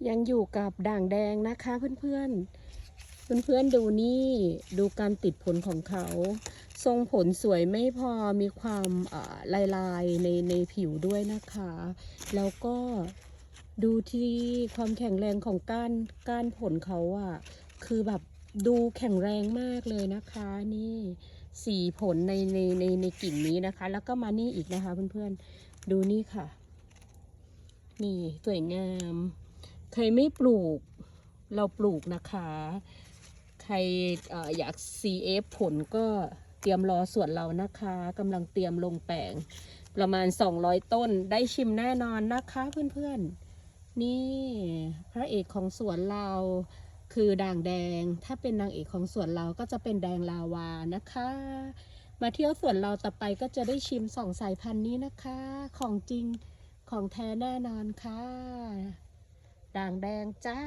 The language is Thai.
ยังอยู่กับด่างแดงนะคะเพื่อนๆเพื่อนๆดูนี่ดูการติดผลของเขาทรงผลสวยไม่พอมีความลายในผิวด้วยนะคะแล้วก็ดูที่ความแข็งแรงของก้านผลเขาอ่ะคือแบบดูแข็งแรงมากเลยนะคะนี่สีผลในกิ่งนี้นะคะแล้วก็มานี่อีกนะคะเพื่อนๆดูนี่ค่ะนี่สวยงามใครไม่ปลูกเราปลูกนะคะใครอยาก CF ผลก็เตรียมรอสวนเรานะคะกำลังเตรียมลงแปลงประมาณ200ต้นได้ชิมแน่นอนนะคะเพื่อนๆนี่พระเอกของสวนเราคือด่างแดงถ้าเป็นนางเอกของสวนเราก็จะเป็นแดงลาวานะคะมาเที่ยวสวนเราต่อไปก็จะได้ชิม2 สายพันธุ์นี้นะคะของจริงของแท้แน่นอนค่ะด่างแดงจ้า